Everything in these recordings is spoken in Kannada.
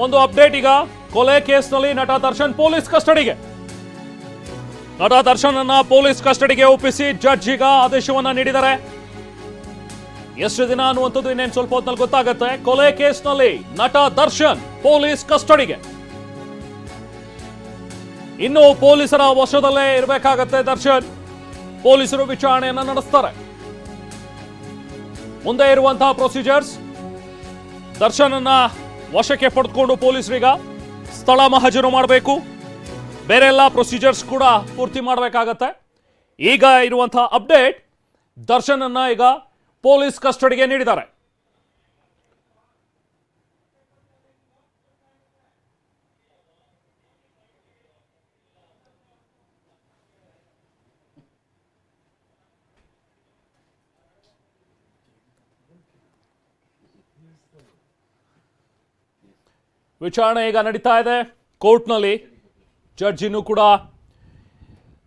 ಒಂದು ಅಪ್ಡೇಟ್ ಈಗ ಕೊಲೆ ಕೇಸ್ನಲ್ಲಿ ನಟ ದರ್ಶನ್ ಪೊಲೀಸ್ ಕಸ್ಟಡಿಗೆ. ನಟ ದರ್ಶನ್ ಅನ್ನ ಪೊಲೀಸ್ ಕಸ್ಟಡಿಗೆ ಒಪ್ಪಿಸಿ ಜಡ್ಜ್ ಈಗ ಆದೇಶವನ್ನ ನೀಡಿದ್ದಾರೆ. ಎಷ್ಟು ದಿನ ಅನ್ನುವಂಥದ್ದು ಇನ್ನೇನು ಸ್ವಲ್ಪ ಹೊತ್ತಿನಲ್ಲಿ ಗೊತ್ತಾಗುತ್ತೆ. ಕೊಲೆ ಕೇಸ್ನಲ್ಲಿ ನಟ ದರ್ಶನ್ ಪೊಲೀಸ್ ಕಸ್ಟಡಿಗೆ. ಇನ್ನು ಪೊಲೀಸರ ವಶದಲ್ಲೇ ಇರಬೇಕಾಗತ್ತೆ ದರ್ಶನ್. ಪೊಲೀಸರು ವಿಚಾರಣೆಯನ್ನ ನಡೆಸ್ತಾರೆ. ಮುಂದೆ ಇರುವಂತಹ ಪ್ರೊಸೀಜರ್ಸ್, ದರ್ಶನ್ ಅನ್ನ ವಶಕ್ಕೆ ಪಡೆದುಕೊಂಡು ಪೊಲೀಸರೀಗ ಸ್ಥಳ ಮಹಜರು ಮಾಡಬೇಕು. ಬೇರೆ ಎಲ್ಲ ಪ್ರೊಸೀಜರ್ಸ್ ಕೂಡ ಪೂರ್ತಿ ಮಾಡಬೇಕಾಗತ್ತೆ. ಈಗ ಇರುವಂತಹ ಅಪ್ಡೇಟ್, ದರ್ಶನ್ ಅನ್ನ ಈಗ ಪೊಲೀಸ್ ಕಸ್ಟಡಿಗೆ ನೀಡಿದ್ದಾರೆ. ವಿಚಾರಣೆ ಈಗ ನಡೀತಾ ಇದೆ ಕೋರ್ಟ್ನಲ್ಲಿ. ಜಡ್ಜಿನೂ ಕೂಡ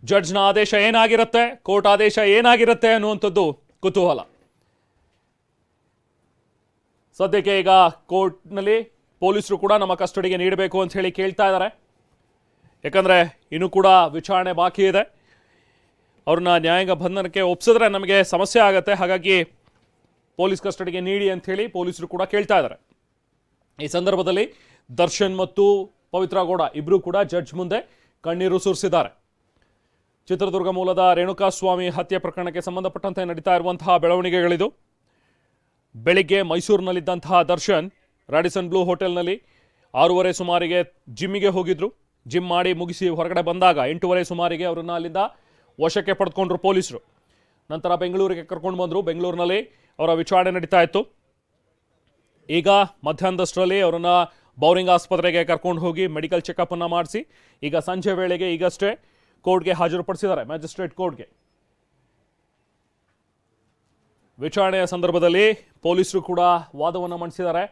ಜಡ್ಜ್ನ ಆದೇಶ ಏನಾಗಿರುತ್ತೆ, ಕೋರ್ಟ್ ಆದೇಶ ಏನಾಗಿರುತ್ತೆ ಅನ್ನುವಂಥದ್ದು ಕುತೂಹಲ. ಸದ್ಯಕ್ಕೆ ಈಗ ಕೋರ್ಟ್ನಲ್ಲಿ ಪೊಲೀಸರು ಕೂಡ ನಮ್ಮ ಕಸ್ಟಡಿಗೆ ನೀಡಬೇಕು ಅಂತ ಹೇಳಿ ಕೇಳ್ತಾ ಇದ್ದಾರೆ. ಯಾಕಂದರೆ ಇನ್ನೂ ಕೂಡ ವಿಚಾರಣೆ ಬಾಕಿ ಇದೆ. ಅವ್ರನ್ನ ನ್ಯಾಯಾಂಗ ಬಂಧನಕ್ಕೆ ಒಪ್ಸಿದ್ರೆ ನಮಗೆ ಸಮಸ್ಯೆ ಆಗುತ್ತೆ. ಹಾಗಾಗಿ ಪೊಲೀಸ್ ಕಸ್ಟಡಿಗೆ ನೀಡಿ ಅಂತ ಹೇಳಿ ಪೊಲೀಸರು ಕೂಡ ಕೇಳ್ತಾ ಇದ್ದಾರೆ. ಈ ಸಂದರ್ಭದಲ್ಲಿ ದರ್ಶನ್ ಮತ್ತು ಪವಿತ್ರ ಗೌಡ ಇಬ್ಬರು ಕೂಡ ಜಡ್ಜ್ ಮುಂದೆ ಕಣ್ಣೀರು ಸುರಿಸಿದ್ದಾರೆ. ಚಿತ್ರದುರ್ಗ ಮೂಲದ ರೇಣುಕಾಸ್ವಾಮಿ ಹತ್ಯೆ ಪ್ರಕರಣಕ್ಕೆ ಸಂಬಂಧಪಟ್ಟಂತೆ ನಡೀತಾ ಇರುವಂತಹ ಬೆಳವಣಿಗೆಗಳಿದು. ಬೆಳಿಗ್ಗೆ ಮೈಸೂರಿನಲ್ಲಿದ್ದಂತಹ ದರ್ಶನ್ ರಾಡಿಸನ್ ಬ್ಲೂ ಹೋಟೆಲ್ನಲ್ಲಿ 6:30 ಸುಮಾರಿಗೆ ಜಿಮ್ಮಿಗೆ ಹೋಗಿದ್ರು. ಜಿಮ್ ಮಾಡಿ ಮುಗಿಸಿ ಹೊರಗಡೆ ಬಂದಾಗ 8:30 ಸುಮಾರಿಗೆ ಅವರನ್ನು ಅಲ್ಲಿಂದ ವಶಕ್ಕೆ ಪಡೆದುಕೊಂಡ್ರು ಪೊಲೀಸರು. ನಂತರ ಬೆಂಗಳೂರಿಗೆ ಕರ್ಕೊಂಡು ಬಂದರು. ಬೆಂಗಳೂರಿನಲ್ಲಿ ಅವರ ವಿಚಾರಣೆ ನಡೀತಾ ಇತ್ತು. ಈಗ ಮಧ್ಯಾಹ್ನದಷ್ಟರಲ್ಲಿ ಅವರನ್ನು ಬೌರಿಂಗ್ ಆಸ್ಪತ್ರೆಗೆ ಕರ್ಕೊಂಡು ಹೋಗಿ ಮೆಡಿಕಲ್ ಚೆಕಪ್ ಅನ್ನು ಮಾಡಿಸಿ ಈಗ ಸಂಜೆ ವೇಳೆಗೆ ಈಗಷ್ಟೇ ಕೋರ್ಟ್ಗೆ ಹಾಜರುಪಡಿಸಿದ್ದಾರೆ, ಮ್ಯಾಜಿಸ್ಟ್ರೇಟ್ ಕೋರ್ಟ್ಗೆ. ವಿಚಾರಣೆಯ ಸಂದರ್ಭದಲ್ಲಿ ಪೊಲೀಸರು ಕೂಡ ವಾದವನ್ನು ಮಂಡಿಸಿದ್ದಾರೆ.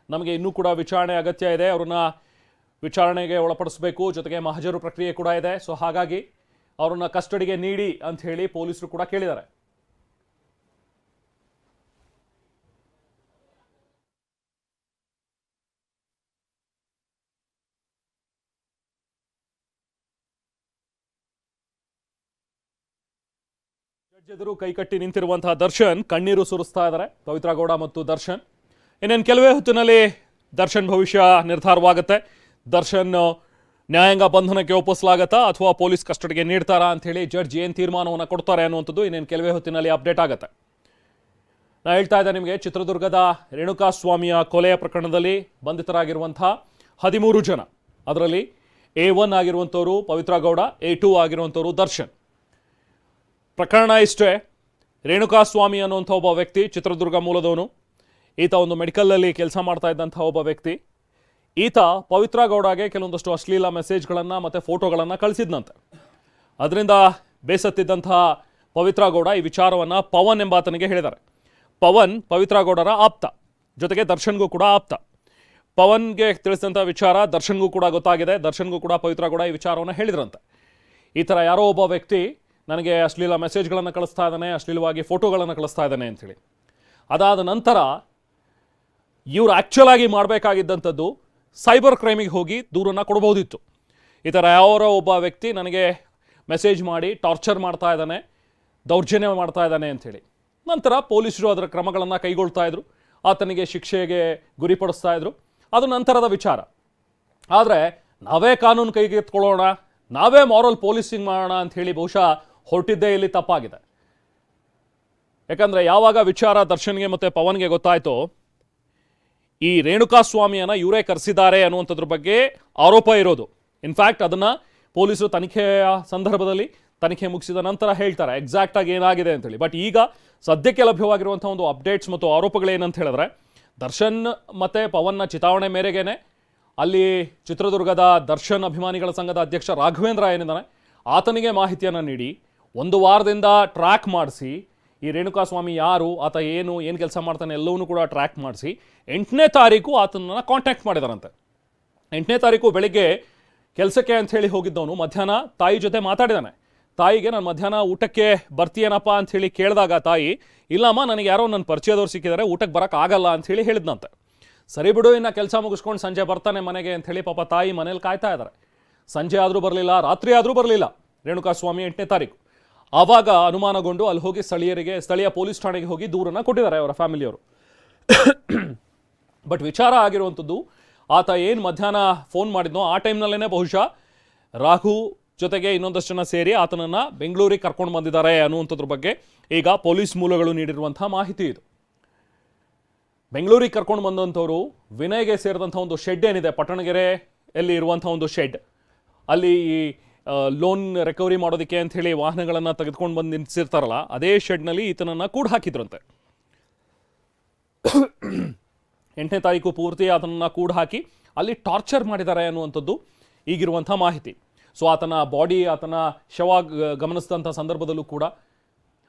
ನಮಗೆ ಇನ್ನೂ ಕೂಡ ವಿಚಾರಣೆ ಅಗತ್ಯ ಇದೆ, ಅವ್ರನ್ನ ವಿಚಾರಣೆಗೆ ಒಳಪಡಿಸಬೇಕು, ಜೊತೆಗೆ ಮಹಜರು ಪ್ರಕ್ರಿಯೆ ಕೂಡ ಇದೆ. ಸೊ ಹಾಗಾಗಿ ಅವ್ರನ್ನ ಕಸ್ಟಡಿಗೆ ನೀಡಿ ಅಂತ ಹೇಳಿ ಪೊಲೀಸರು ಕೂಡ ಕೇಳಿದ್ದಾರೆ. ಜಡ್ಜ್ ಎದುರು ಕೈಕಟ್ಟಿ ನಿಂತಿರುವಂತಹ ದರ್ಶನ್ ಕಣ್ಣೀರು ಸುರಿಸ್ತಾ ಇದ್ದಾರೆ, ಪವಿತ್ರ ಗೌಡ ಮತ್ತು ದರ್ಶನ್. ಇನ್ನೇನು ಕೆಲವೇ ಹೊತ್ತಿನಲ್ಲಿ ದರ್ಶನ್ ಭವಿಷ್ಯ ನಿರ್ಧಾರವಾಗುತ್ತೆ. ದರ್ಶನ್ ನ್ಯಾಯಾಂಗ ಬಂಧನಕ್ಕೆ ಒಪ್ಪಿಸಲಾಗತ್ತಾ ಅಥವಾ ಪೊಲೀಸ್ ಕಸ್ಟಡಿಗೆ ನೀಡ್ತಾರಾ ಅಂತ ಹೇಳಿ ಜಡ್ಜ್ ಏನು ತೀರ್ಮಾನವನ್ನು ಕೊಡ್ತಾರೆ ಅನ್ನುವಂಥದ್ದು ಇನ್ನೇನು ಕೆಲವೇ ಹೊತ್ತಿನಲ್ಲಿ ಅಪ್ಡೇಟ್ ಆಗುತ್ತೆ. ನಾನು ಹೇಳ್ತಾ ಇದ್ದೆ ನಿಮಗೆ, ಚಿತ್ರದುರ್ಗದ ರೇಣುಕಾಸ್ವಾಮಿಯ ಕೊಲೆಯ ಪ್ರಕರಣದಲ್ಲಿ ಬಂಧಿತರಾಗಿರುವಂತಹ 13 ಜನ, ಅದರಲ್ಲಿ A1 ಆಗಿರುವಂಥವರು ಪವಿತ್ರ ಗೌಡ, A2 ಆಗಿರುವಂಥವರು ದರ್ಶನ್. ಪ್ರಕರಣ ಇಷ್ಟೇ. ರೇಣುಕಾಸ್ವಾಮಿ ಅನ್ನುವಂಥ ಒಬ್ಬ ವ್ಯಕ್ತಿ ಚಿತ್ರದುರ್ಗ ಮೂಲದವನು. ಈತ ಒಂದು ಮೆಡಿಕಲಲ್ಲಿ ಕೆಲಸ ಮಾಡ್ತಾ ಇದ್ದಂಥ ಒಬ್ಬ ವ್ಯಕ್ತಿ. ಈತ ಪವಿತ್ರ ಗೌಡಗೆ ಕೆಲವೊಂದಷ್ಟು ಅಶ್ಲೀಲ ಮೆಸೇಜ್ಗಳನ್ನು ಮತ್ತು ಫೋಟೋಗಳನ್ನು ಕಳಿಸಿದ್ನಂತೆ. ಅದರಿಂದ ಬೇಸತ್ತಿದ್ದಂತಹ ಪವಿತ್ರ ಗೌಡ ಈ ವಿಚಾರವನ್ನು ಪವನ್ ಎಂಬಾತನಿಗೆ ಹೇಳಿದ್ದಾರೆ. ಪವನ್ ಪವಿತ್ರ ಗೌಡರ ಆಪ್ತ, ಜೊತೆಗೆ ದರ್ಶನ್ಗೂ ಕೂಡ ಆಪ್ತ. ಪವನ್ಗೆ ತಿಳಿಸಿದಂಥ ವಿಚಾರ ದರ್ಶನ್ಗೂ ಕೂಡ ಗೊತ್ತಾಗಿದೆ. ದರ್ಶನ್ಗೂ ಕೂಡ ಪವಿತ್ರ ಗೌಡ ಈ ವಿಚಾರವನ್ನು ಹೇಳಿದ್ರಂತೆ. ಈ ಥರ ಯಾರೋ ಒಬ್ಬ ವ್ಯಕ್ತಿ ನನಗೆ ಅಶ್ಲೀಲ ಮೆಸೇಜ್ಗಳನ್ನು ಕಳಿಸ್ತಾ ಇದ್ದಾನೆ, ಅಶ್ಲೀಲವಾಗಿ ಫೋಟೋಗಳನ್ನು ಕಳಿಸ್ತಾ ಇದ್ದಾನೆ ಅಂಥೇಳಿ. ಅದಾದ ನಂತರ ಇವರು ಆ್ಯಕ್ಚುಲ್ ಆಗಿ ಮಾಡಬೇಕಾಗಿದ್ದಂಥದ್ದು ಸೈಬರ್ ಕ್ರೈಮಿಗೆ ಹೋಗಿ ದೂರನ್ನು ಕೊಡ್ಬೋದಿತ್ತು. ಈ ಥರ ಯಾರೋ ಒಬ್ಬ ವ್ಯಕ್ತಿ ನನಗೆ ಮೆಸೇಜ್ ಮಾಡಿ ಟಾರ್ಚರ್ ಮಾಡ್ತಾ ಇದ್ದಾನೆ, ದೌರ್ಜನ್ಯ ಮಾಡ್ತಾ ಇದ್ದಾನೆ ಅಂಥೇಳಿ. ನಂತರ ಪೊಲೀಸರು ಅದರ ಕ್ರಮಗಳನ್ನು ಕೈಗೊಳ್ತಾ ಇದ್ರು, ಆತನಿಗೆ ಶಿಕ್ಷೆಗೆ ಗುರಿಪಡಿಸ್ತಾ ಇದ್ರು. ಅದು ನಂತರದ ವಿಚಾರ. ಆದರೆ ನಾವೇ ಕಾನೂನು ಕೈಗೆ ಎತ್ಕೊಳ್ಳೋಣ, ನಾವೇ ಮಾರಲ್ ಪೊಲೀಸಿಂಗ್ ಮಾಡೋಣ ಅಂಥೇಳಿ ಬಹುಶಃ ಹೊರಟಿದ್ದೇ ಇಲ್ಲಿ ತಪ್ಪಾಗಿದೆ. ಯಾಕಂದರೆ ಯಾವಾಗ ವಿಚಾರ ದರ್ಶನ್ಗೆ ಮತ್ತು ಪವನ್ಗೆ ಗೊತ್ತಾಯಿತೋ ಈ ರೇಣುಕಾಸ್ವಾಮಿಯನ್ನು ಇವರೇ ಕರೆಸಿದ್ದಾರೆ ಅನ್ನುವಂಥದ್ರ ಬಗ್ಗೆ ಆರೋಪ ಇರೋದು. ಇನ್ಫ್ಯಾಕ್ಟ್ ಅದನ್ನು ಪೊಲೀಸರು ತನಿಖೆಯ ಸಂದರ್ಭದಲ್ಲಿ ತನಿಖೆ ಮುಗಿಸಿದ ನಂತರ ಹೇಳ್ತಾರೆ ಎಕ್ಸಾಕ್ಟಾಗಿ ಏನಾಗಿದೆ ಅಂತೇಳಿ. ಬಟ್ ಈಗ ಸದ್ಯಕ್ಕೆ ಲಭ್ಯವಾಗಿರುವಂಥ ಒಂದು ಅಪ್ಡೇಟ್ಸ್ ಮತ್ತು ಆರೋಪಗಳೇನಂತ ಹೇಳಿದ್ರೆ, ದರ್ಶನ್ ಮತ್ತು ಪವನ್ನ ಚಿತಾವಣೆ ಮೇರೆಗೇನೆ ಅಲ್ಲಿ ಚಿತ್ರದುರ್ಗದ ದರ್ಶನ್ ಅಭಿಮಾನಿಗಳ ಸಂಘದ ಅಧ್ಯಕ್ಷ ರಾಘವೇಂದ್ರ ಏನಿದ್ದಾನೆ ಆತನಿಗೆ ಮಾಹಿತಿಯನ್ನು ನೀಡಿ 1 ವಾರದಿಂದ ಟ್ರ್ಯಾಕ್ ಮಾಡಿಸಿ ಈ ರೇಣುಕಾಸ್ವಾಮಿ ಯಾರು, ಆತ ಏನು ಕೆಲಸ ಮಾಡ್ತಾನೆ ಎಲ್ಲವನ್ನೂ ಕೂಡ ಟ್ರ್ಯಾಕ್ ಮಾಡಿಸಿ 8ನೇ ತಾರೀಕು ಆತನನ್ನು ಕಾಂಟ್ಯಾಕ್ಟ್ ಮಾಡಿದಾರಂತೆ. 8ನೇ ತಾರೀಕು ಬೆಳಿಗ್ಗೆ ಕೆಲಸಕ್ಕೆ ಅಂತ ಹೇಳಿ ಹೋಗಿದ್ದವನು ಮಧ್ಯಾಹ್ನ ತಾಯಿ ಜೊತೆ ಮಾತಾಡಿದಾನೆ. ತಾಯಿಗೆ ನಾನು ಮಧ್ಯಾಹ್ನ ಊಟಕ್ಕೆ ಬರ್ತೀಯೇನಪ್ಪ ಅಂಥೇಳಿ ಕೇಳಿದಾಗ ತಾಯಿ, ಇಲ್ಲಮ್ಮ ನನಗೆ ಯಾರೋ ನನ್ನ ಪರಿಚಯದವ್ರು ಸಿಕ್ಕಿದ್ದಾರೆ, ಊಟಕ್ಕೆ ಬರೋಕ್ಕಾಗಲ್ಲ ಅಂಥೇಳಿ ಹೇಳಿದ್ನಂತೆ. ಸರಿ ಬಿಡು, ಇನ್ನು ಕೆಲಸ ಮುಗಿಸ್ಕೊಂಡು ಸಂಜೆ ಬರ್ತಾನೆ ಮನೆಗೆ ಅಂತ ಹೇಳಿ ಪಾಪ ತಾಯಿ ಮನೇಲಿ ಕಾಯ್ತಾ ಇದ್ದಾರೆ. ಸಂಜೆ ಆದರೂ ಬರಲಿಲ್ಲ, ರಾತ್ರಿ ಆದರೂ ಬರಲಿಲ್ಲ ರೇಣುಕಾಸ್ವಾಮಿ 8ನೇ ತಾರೀಕು. ಆವಾಗ ಅನುಮಾನಗೊಂಡು ಅಲ್ಲಿ ಹೋಗಿ ಸ್ಥಳೀಯ ಪೊಲೀಸ್ ಠಾಣೆಗೆ ಹೋಗಿ ದೂರನ್ನು ಕೊಟ್ಟಿದ್ದಾರೆ ಅವರ ಫ್ಯಾಮಿಲಿಯವರು. ಬಟ್ ವಿಚಾರ ಆಗಿರುವಂಥದ್ದು, ಆತ ಏನು ಮಧ್ಯಾಹ್ನ ಫೋನ್ ಮಾಡಿದ್ನೋ ಆ ಟೈಮ್ನಲ್ಲೇ ಬಹುಶಃ ರಾಘು ಜೊತೆಗೆ ಇನ್ನೊಂದಷ್ಟು ಜನ ಸೇರಿ ಆತನನ್ನು ಬೆಂಗಳೂರಿಗೆ ಕರ್ಕೊಂಡು ಬಂದಿದ್ದಾರೆ ಅನ್ನುವಂಥದ್ರ ಬಗ್ಗೆ ಈಗ ಪೊಲೀಸ್ ಮೂಲಗಳು ನೀಡಿರುವಂಥ ಮಾಹಿತಿ ಇದು. ಬೆಂಗಳೂರಿಗೆ ಕರ್ಕೊಂಡು ಬಂದಂಥವ್ರು ವಿನಯ್ಗೆ ಸೇರಿದಂಥ ಒಂದು ಶೆಡ್ ಏನಿದೆ ಪಟ್ಟಣಗೆರೆಯಲ್ಲಿ ಇರುವಂಥ ಒಂದು ಶೆಡ್, ಅಲ್ಲಿ ಲೋನ್ ರಿಕವರಿ ಮಾಡೋದಕ್ಕೆ ಅಂತ ಹೇಳಿ ವಾಹನಗಳನ್ನು ತೆಗೆದುಕೊಂಡು ಬಂದು ನಿಲ್ಲಿಸಿರ್ತಾರಲ್ಲ, ಅದೇ ಶೆಡ್ನಲ್ಲಿ ಈತನನ್ನು ಕೂಡ ಹಾಕಿದ್ರಂತೆ. 8ನೇ ತಾರೀಕು ಪೂರ್ತಿ ಆತನನ್ನು ಕೂಡ ಹಾಕಿ ಅಲ್ಲಿ ಟಾರ್ಚರ್ ಮಾಡಿದ್ದಾರೆ ಅನ್ನುವಂಥದ್ದು ಈಗಿರುವಂಥ ಮಾಹಿತಿ. ಸೊ ಆತನ ಬಾಡಿ, ಆತನ ಶವ ಗಮನಿಸಿದಂಥ ಸಂದರ್ಭದಲ್ಲೂ ಕೂಡ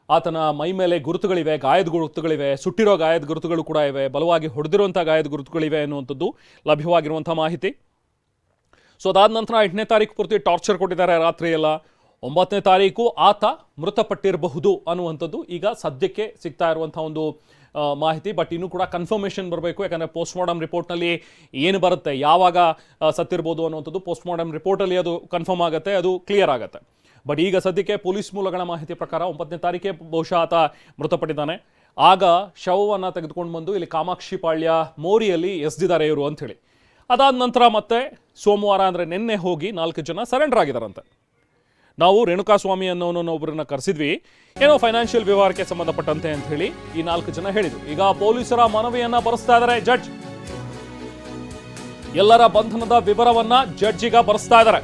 ಆತನ ಮೈ ಮೇಲೆ ಗುರುತುಗಳಿವೆ, ಗಾಯದ ಗುರುತುಗಳಿವೆ, ಸುಟ್ಟಿರೋ ಗಾಯದ ಗುರುತುಗಳು ಕೂಡ ಇವೆ, ಬಲವಾಗಿ ಹೊಡೆದಿರುವಂಥ ಗಾಯದ ಗುರುತುಗಳಿವೆ ಅನ್ನುವಂಥದ್ದು ಲಭ್ಯವಾಗಿರುವಂಥ ಮಾಹಿತಿ. ಸೊ ಅದಾದ ನಂತರ 8ನೇ ತಾರೀಕು ಪೂರ್ತಿ ಟಾರ್ಚರ್ ಕೊಟ್ಟಿದ್ದಾರೆ ರಾತ್ರಿ ಎಲ್ಲ. 9ನೇ ತಾರೀಕು ಆತ ಮೃತಪಟ್ಟಿರಬಹುದು ಅನ್ನುವಂಥದ್ದು ಈಗ ಸದ್ಯಕ್ಕೆ ಸಿಗ್ತಾ ಇರುವಂಥ ಒಂದು ಮಾಹಿತಿ. ಬಟ್ ಇನ್ನೂ ಕೂಡ ಕನ್ಫರ್ಮೇಷನ್ ಬರಬೇಕು, ಯಾಕಂದರೆ ಪೋಸ್ಟ್ಮಾರ್ಟಮ್ ರಿಪೋರ್ಟ್ನಲ್ಲಿ ಏನು ಬರುತ್ತೆ, ಯಾವಾಗ ಸತ್ತಿರ್ಬೋದು ಅನ್ನುವಂಥದ್ದು ಪೋಸ್ಟ್ಮಾರ್ಟಮ್ ರಿಪೋರ್ಟಲ್ಲಿ ಅದು ಕನ್ಫರ್ಮ್ ಆಗುತ್ತೆ, ಅದು ಕ್ಲಿಯರ್ ಆಗುತ್ತೆ. ಬಟ್ ಈಗ ಸದ್ಯಕ್ಕೆ ಪೊಲೀಸ್ ಮೂಲಗಳ ಮಾಹಿತಿ ಪ್ರಕಾರ 9ನೇ ತಾರೀಕೆ ಬಹುಶಃ ಆತ ಮೃತಪಟ್ಟಿದ್ದಾನೆ. ಆಗ ಶವವನ್ನು ತೆಗೆದುಕೊಂಡು ಬಂದು ಇಲ್ಲಿ ಕಾಮಾಕ್ಷಿ ಪಾಳ್ಯ ಮೋರಿಯಲ್ಲಿ ಎಸ್ದಿದ್ದಾರೆ ಇವರು ಅಂಥೇಳಿ. ಅದಾದ ನಂತರ ಮತ್ತೆ ಸೋಮವಾರ ಅಂದರೆ ನಿನ್ನೆ ಹೋಗಿ 4 ಜನ ಸರೆಂಡರ್ ಆಗಿದ್ದಾರಂತೆ. ನಾವು ರೇಣುಕಾಸ್ವಾಮಿ ಅನ್ನೋನೊಬ್ಬರನ್ನ ಕರೆಸಿದ್ವಿ, ಏನೋ ಫೈನಾನ್ಷಿಯಲ್ ವ್ಯವಹಾರಕ್ಕೆ ಸಂಬಂಧಪಟ್ಟಂತೆ ಅಂತ ಹೇಳಿ ಈ 4 ಜನ ಹೇಳಿದ್ರು. ಈಗ ಪೊಲೀಸರ ಮನವಿಯನ್ನ ಬರೆಸ್ತಾ ಇದ್ದಾರೆ ಜಡ್ಜ್. ಎಲ್ಲರ ಬಂಧನದ ವಿವರವನ್ನ ಜಡ್ಜ್ ಈಗ ಬರೆಸ್ತಾ ಇದ್ದಾರೆ.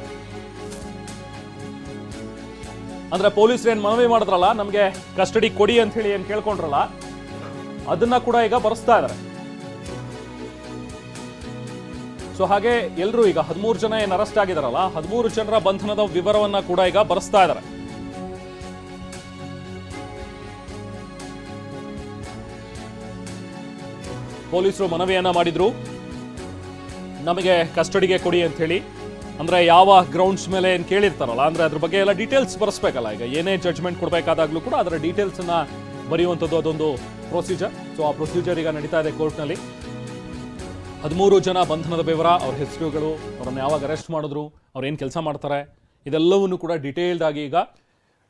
ಅಂದ್ರೆ ಪೊಲೀಸರು ಏನ್ ಮನವಿ ಮಾಡಿದ್ರಲ್ಲ, ನಮಗೆ ಕಸ್ಟಡಿ ಕೊಡಿ ಅಂತ ಹೇಳಿ ಏನ್ ಕೇಳ್ಕೊಂಡ್ರಲ್ಲ, ಅದನ್ನ ಕೂಡ ಈಗ ಬರೆಸ್ತಾ ಇದ್ದಾರೆ. ಸೊ ಹಾಗೆ ಎಲ್ಲರೂ ಈಗ 13 ಜನ ಏನು ಅರೆಸ್ಟ್ ಆಗಿದಾರಲ್ಲ, 13 ಜನರ ಬಂಧನದ ವಿವರವನ್ನ ಕೂಡ ಈಗ ಬರೆಸ್ತಾ ಇದ್ದಾರೆ. ಪೊಲೀಸರು ಮನವಿಯನ್ನ ಮಾಡಿದ್ರು, ನಮಗೆ ಕಸ್ಟಡಿಗೆ ಕೊಡಿ ಅಂತ ಹೇಳಿ. ಅಂದ್ರೆ ಯಾವ ಗ್ರೌಂಡ್ಸ್ ಮೇಲೆ ಏನು ಕೇಳಿರ್ತಾರಲ್ಲ, ಅಂದ್ರೆ ಅದ್ರ ಬಗ್ಗೆ ಎಲ್ಲ ಡೀಟೇಲ್ಸ್ ಬರೆಸ್ಬೇಕಲ್ಲ. ಈಗ ಏನೇ ಜಡ್ಜ್ಮೆಂಟ್ ಕೊಡಬೇಕಾದಾಗ್ಲೂ ಕೂಡ ಅದರ ಡೀಟೇಲ್ಸ್ ಅನ್ನ ಬರೆಯುವಂಥದ್ದು ಅದೊಂದು ಪ್ರೊಸೀಜರ್. ಸೊ ಆ ಪ್ರೊಸೀಜರ್ ಈಗ ನಡೀತಾ ಇದೆ ಕೋರ್ಟ್ನಲ್ಲಿ. 13 ಜನ ಬಂಧನದ ವಿವರ, ಅವ್ರ ಹೆಸರುಗಳು, ಅವ್ರನ್ನ ಯಾವಾಗ ಅರೆಸ್ಟ್ ಮಾಡಿದ್ರು, ಅವ್ರು ಏನು ಕೆಲಸ ಮಾಡ್ತಾರೆ, ಇದೆಲ್ಲವನ್ನೂ ಕೂಡ ಡಿಟೇಲ್ಡ್ ಆಗಿ ಈಗ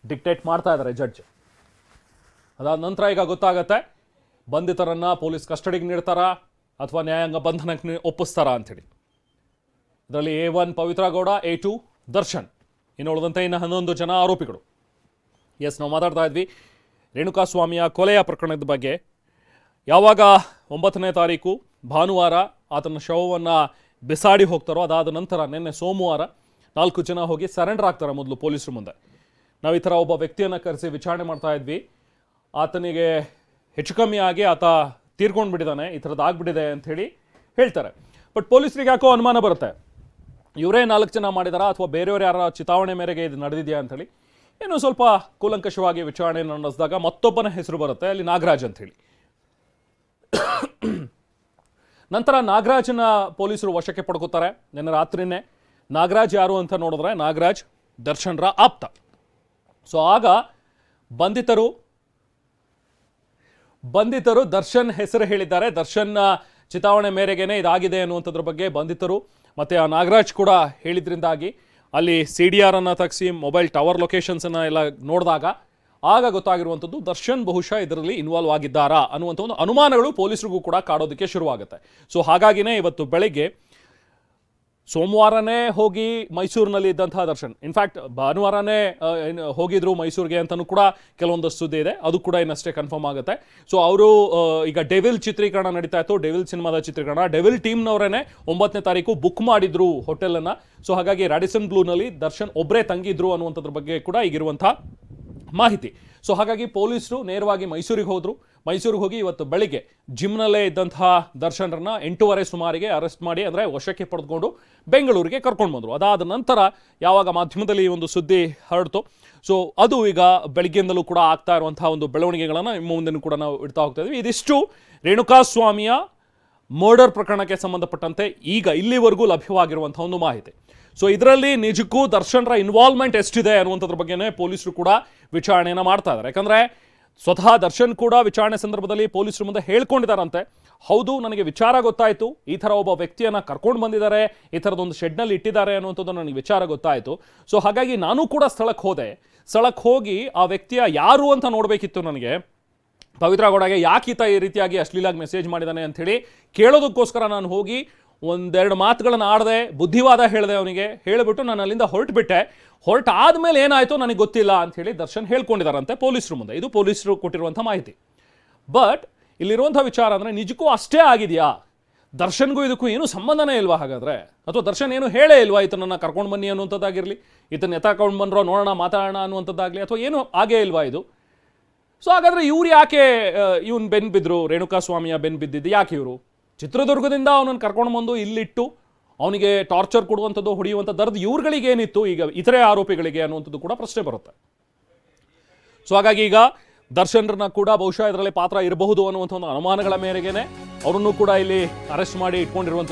ಡಿಕ್ಟೇಟ್ ಮಾಡ್ತಾ ಇದ್ದಾರೆ ಜಡ್ಜ್. ಅದಾದ ನಂತರ ಈಗ ಗೊತ್ತಾಗತ್ತೆ ಬಂಧಿತರನ್ನ ಪೊಲೀಸ್ ಕಸ್ಟಡಿಗೆ ನೀಡ್ತಾರಾ ಅಥವಾ ನ್ಯಾಯಾಂಗ ಬಂಧನಕ್ಕೆ ಒಪ್ಪಿಸ್ತಾರಾ ಅಂಥೇಳಿ. ಇದರಲ್ಲಿ A1 ಪವಿತ್ರ ಗೌಡ, A2 ದರ್ಶನ್, ಇನ್ನು ಉಳಿದಂತೆ ಇನ್ನು 11 ಜನ ಆರೋಪಿಗಳು. ಎಸ್, ನಾವು ಮಾತಾಡ್ತಾ ಇದ್ವಿ ರೇಣುಕಾಸ್ವಾಮಿಯ ಕೊಲೆಯ ಪ್ರಕರಣದ ಬಗ್ಗೆ. ಯಾವಾಗ 9ನೇ ತಾರೀಕು ಭಾನುವಾರ ಆತನ ಶವವನ್ನು ಬಿಸಾಡಿ ಹೋಗ್ತಾರೋ, ಅದಾದ ನಂತರ ನಿನ್ನೆ ಸೋಮವಾರ 4 ಜನ ಹೋಗಿ ಸರೆಂಡರ್ ಆಗ್ತಾರೆ ಮೊದಲು ಪೊಲೀಸರ ಮುಂದೆ. ನಾವು ಈ ಥರ ಒಬ್ಬ ವ್ಯಕ್ತಿಯನ್ನು ಕರೆಸಿ ವಿಚಾರಣೆ ಮಾಡ್ತಾ ಇದ್ವಿ, ಆತನಿಗೆ ಹೆಚ್ಚು ಕಮ್ಮಿ ಆಗಿ ಆತ ತೀರ್ಕೊಂಡು ಬಿಟ್ಟಿದ್ದಾನೆ, ಈ ಥರದ್ದು ಆಗ್ಬಿಟ್ಟಿದೆ ಅಂಥೇಳಿ ಹೇಳ್ತಾರೆ. ಬಟ್ ಪೊಲೀಸರಿಗೆ ಯಾಕೋ ಅನುಮಾನ ಬರುತ್ತೆ, ಇವರೇ 4 ಜನ ಮಾಡಿದಾರಾ ಅಥವಾ ಬೇರೆಯವರು ಯಾರ ಚಿತಾವಣೆ ಮೇರೆಗೆ ಇದು ನಡೆದಿದೆಯಾ ಅಂಥೇಳಿ. ಏನೋ ಸ್ವಲ್ಪ ಕೂಲಂಕಷವಾಗಿ ವಿಚಾರಣೆ ನಡೆಸಿದಾಗ ಮತ್ತೊಬ್ಬನ ಹೆಸರು ಬರುತ್ತೆ, ಅಲ್ಲಿ ನಾಗರಾಜ್ ಅಂಥೇಳಿ. ನಂತರ ನಾಗರಾಜನ ಪೊಲೀಸರು ವಶಕ್ಕೆ ಪಡ್ಕೋತಾರೆ ನಿನ್ನೆ ರಾತ್ರಿನೇ. ನಾಗರಾಜ್ ಯಾರು ಅಂತ ನೋಡಿದ್ರೆ ನಾಗರಾಜ್ ದರ್ಶನ್ರ ಆಪ್ತ. ಸೊ ಆಗ ಬಂಧಿತರು ದರ್ಶನ್ ಹೆಸರು ಹೇಳಿದ್ದಾರೆ. ದರ್ಶನ್ ಚಿತಾವಣೆ ಮೇರೆಗೇನೆ ಇದಾಗಿದೆ ಅನ್ನುವಂಥದ್ರ ಬಗ್ಗೆ ಬಂಧಿತರು ಮತ್ತು ಆ ನಾಗರಾಜ್ ಕೂಡ ಹೇಳಿದ್ರಿಂದಾಗಿ ಅಲ್ಲಿ CDR ಅನ್ನು ತೆಗೆಸಿ ಮೊಬೈಲ್ ಟವರ್ ಲೊಕೇಶನ್ಸನ್ನು ಎಲ್ಲ ನೋಡಿದಾಗ ಆಗ ಗೊತ್ತಾಗಿರುವಂಥದ್ದು ದರ್ಶನ್ ಬಹುಶಃ ಇದರಲ್ಲಿ ಇನ್ವಾಲ್ವ್ ಆಗಿದ್ದಾರಾ ಅನ್ನುವಂಥ ಒಂದು ಅನುಮಾನಗಳು ಪೊಲೀಸರಿಗೂ ಕೂಡ ಕಾಡೋದಕ್ಕೆ ಶುರುವಾಗುತ್ತೆ. ಸೊ ಹಾಗಾಗಿನೇ ಇವತ್ತು ಬೆಳಗ್ಗೆ ಸೋಮವಾರನೇ ಹೋಗಿ ಮೈಸೂರಿನಲ್ಲಿ ಇದ್ದಂತಹ ದರ್ಶನ್, ಇನ್ಫ್ಯಾಕ್ಟ್ ಭಾನುವಾರನೇ ಹೋಗಿದ್ರು ಮೈಸೂರಿಗೆ ಅಂತಲೂ ಕೂಡ ಕೆಲವೊಂದಷ್ಟು ಸುದ್ದಿ ಇದೆ, ಅದು ಕೂಡ ಇನ್ನಷ್ಟೇ ಕನ್ಫರ್ಮ್ ಆಗುತ್ತೆ. ಸೊ ಅವರು ಈಗ ಡೆವಿಲ್ ಚಿತ್ರೀಕರಣ ನಡೀತಾ ಇತ್ತು, ಡೆವಿಲ್ ಸಿನಿಮಾದ ಚಿತ್ರೀಕರಣ. ಡೆವಿಲ್ ಟೀಮ್ನವರೇನೆ 9ನೇ ತಾರೀಕು ಬುಕ್ ಮಾಡಿದ್ರು ಹೋಟೆಲನ್ನು. ಸೊ ಹಾಗಾಗಿ ರಾಡಿಸನ್ ಬ್ಲೂನಲ್ಲಿ ದರ್ಶನ್ ಒಬ್ಬರೇ ತಂಗಿದ್ರು ಅನ್ನುವಂಥದ್ರ ಬಗ್ಗೆ ಕೂಡ ಈಗಿರುವಂಥ ಮಾಹಿತಿ. ಸೊ ಹಾಗಾಗಿ ಪೊಲೀಸರು ನೇರವಾಗಿ ಮೈಸೂರಿಗೆ ಹೋದರು. ಮೈಸೂರಿಗೆ ಹೋಗಿ ಇವತ್ತು ಬೆಳಿಗ್ಗೆ ಜಿಮ್ನಲ್ಲೇ ಇದ್ದಂತಹ ದರ್ಶನ್ರನ್ನ 8:30 ಸುಮಾರಿಗೆ ಅರೆಸ್ಟ್ ಮಾಡಿ, ಅಂದರೆ ವಶಕ್ಕೆ ಪಡೆದುಕೊಂಡು ಬೆಂಗಳೂರಿಗೆ ಕರ್ಕೊಂಡು ಬಂದರು. ಅದಾದ ನಂತರ ಯಾವಾಗ ಮಾಧ್ಯಮದಲ್ಲಿ ಈ ಒಂದು ಸುದ್ದಿ ಹರಡ್ತು, ಸೊ ಅದು ಈಗ ಬೆಳಗ್ಗೆಯಿಂದಲೂ ಕೂಡ ಆಗ್ತಾ ಇರುವಂತಹ ಒಂದು ಬೆಳವಣಿಗೆಗಳನ್ನು ನಿಮ್ಮ ಮುಂದೆ ಕೂಡ ನಾವು ಇಡ್ತಾ ಹೋಗ್ತಾ ಇದ್ವಿ. ಇದಿಷ್ಟು ರೇಣುಕಾಸ್ವಾಮಿಯ ಮರ್ಡರ್ ಪ್ರಕರಣಕ್ಕೆ ಸಂಬಂಧಪಟ್ಟಂತೆ ಈಗ ಇಲ್ಲಿವರೆಗೂ ಲಭ್ಯವಾಗಿರುವಂಥ ಒಂದು ಮಾಹಿತಿ. ಸೊ ಇದರಲ್ಲಿ ನಿಜಕ್ಕೂ ದರ್ಶನ್ರ ಇನ್ವಾಲ್ವ್ಮೆಂಟ್ ಎಷ್ಟಿದೆ ಅನ್ನುವಂಥದ್ರ ಬಗ್ಗೆನೇ ಪೊಲೀಸರು ಕೂಡ ವಿಚಾರಣೆಯನ್ನು ಮಾಡ್ತಾ ಇದ್ದಾರೆ. ಯಾಕಂದರೆ ಸ್ವತಃ ದರ್ಶನ್ ಕೂಡ ವಿಚಾರಣೆ ಸಂದರ್ಭದಲ್ಲಿ ಪೊಲೀಸರ ಮುಂದೆ ಹೇಳ್ಕೊಂಡಿದ್ದಾರಂತೆ, ಹೌದು ನನಗೆ ವಿಚಾರ ಗೊತ್ತಾಯಿತು, ಈ ಥರ ಒಬ್ಬ ವ್ಯಕ್ತಿಯನ್ನು ಕರ್ಕೊಂಡು ಬಂದಿದ್ದಾರೆ, ಈ ಥರದೊಂದು ಶೆಡ್ನಲ್ಲಿ ಇಟ್ಟಿದ್ದಾರೆ ಅನ್ನುವಂಥದ್ದು ನನಗೆ ವಿಚಾರ ಗೊತ್ತಾಯಿತು. ಸೊ ಹಾಗಾಗಿ ನಾನು ಕೂಡ ಸ್ಥಳಕ್ಕೆ ಹೋದೆ. ಸ್ಥಳಕ್ಕೆ ಹೋಗಿ ಆ ವ್ಯಕ್ತಿಯ ಯಾರು ಅಂತ ನೋಡಬೇಕಿತ್ತು ನನಗೆ. ಪವಿತ್ರ ಗೌಡಗೆ ಯಾಕೆ ಈತ ಈ ರೀತಿಯಾಗಿ ಅಶ್ಲೀಲಾಗಿ ಮೆಸೇಜ್ ಮಾಡಿದ್ದಾನೆ ಅಂಥೇಳಿ ಕೇಳೋದಕ್ಕೋಸ್ಕರ ನಾನು ಹೋಗಿ ಒಂದೆರಡು ಮಾತುಗಳನ್ನು ಆಡದೆ, ಬುದ್ಧಿವಾದ ಹೇಳಿದೆ ಅವನಿಗೆ. ಹೇಳಿಬಿಟ್ಟು ನಾನು ಅಲ್ಲಿಂದ ಹೊರಟುಬಿಟ್ಟೆ. ಹೊರಟಾದ್ಮೇಲೆ ಏನಾಯಿತು ನನಗೆ ಗೊತ್ತಿಲ್ಲ ಅಂಥೇಳಿ ದರ್ಶನ್ ಹೇಳ್ಕೊಂಡಿದ್ದಾರಂತೆ ಪೊಲೀಸರು ಮುಂದೆ. ಇದು ಪೊಲೀಸರು ಕೊಟ್ಟಿರುವಂಥ ಮಾಹಿತಿ. ಬಟ್ ಇಲ್ಲಿರುವಂಥ ವಿಚಾರ ಅಂದರೆ ನಿಜಕ್ಕೂ ಅಷ್ಟೇ ಆಗಿದೆಯಾ? ದರ್ಶನ್ಗೂ ಇದಕ್ಕೂ ಏನೂ ಸಂಬಂಧನೇ ಇಲ್ವಾ ಹಾಗಾದರೆ? ಅಥವಾ ದರ್ಶನ್ ಏನು ಹೇಳೇ ಇಲ್ವಾ ಈತನನ್ನು ಕರ್ಕೊಂಡು ಬನ್ನಿ ಅನ್ನುವಂಥದ್ದಾಗಿರಲಿ, ಈತನ ಎತ್ತಾಕೊಂಡು ಬಂದ್ರೋ ನೋಡೋಣ ಮಾತಾಡೋಣ ಅನ್ನುವಂಥದ್ದಾಗಲಿ, ಅಥವಾ ಏನು ಆಗೇ ಇಲ್ವಾ ಇದು? ಸೊ ಹಾಗಾದರೆ ಇವ್ರು ಯಾಕೆ ಇವನು ಬೆನ್ನು ಬಿದ್ದರು, ರೇಣುಕಾಸ್ವಾಮಿಯ ಬೆನ್ನು ಬಿದ್ದಿದ್ದು ಯಾಕೆ ಇವರು? ಚಿತ್ರದುರ್ಗದಿಂದ ಅವನನ್ನು ಕರ್ಕೊಂಡು ಬಂದು ಇಲ್ಲಿಟ್ಟು ಅವನಿಗೆ ಟಾರ್ಚರ್ ಕೊಡುವಂಥದ್ದು, ಹೊಡೆಯುವಂಥ ದರ್ದು ಇವ್ರುಗಳಿಗೇನಿತ್ತು ಈಗ ಇತರೆ ಆರೋಪಿಗಳಿಗೆ ಅನ್ನುವಂಥದ್ದು ಕೂಡ ಪ್ರಶ್ನೆ ಬರುತ್ತೆ. ಸೊ ಹಾಗಾಗಿ ಈಗ ದರ್ಶನ್ರನ್ನ ಕೂಡ ಬಹುಶಃ ಇದರಲ್ಲಿ ಪಾತ್ರ ಇರಬಹುದು ಅನ್ನುವಂಥ ಒಂದು ಅನುಮಾನಗಳ ಮೇರೆಗೆ ಅವರನ್ನು ಕೂಡ ಇಲ್ಲಿ ಅರೆಸ್ಟ್ ಮಾಡಿ ಇಟ್ಕೊಂಡಿರುವಂಥದ್ದು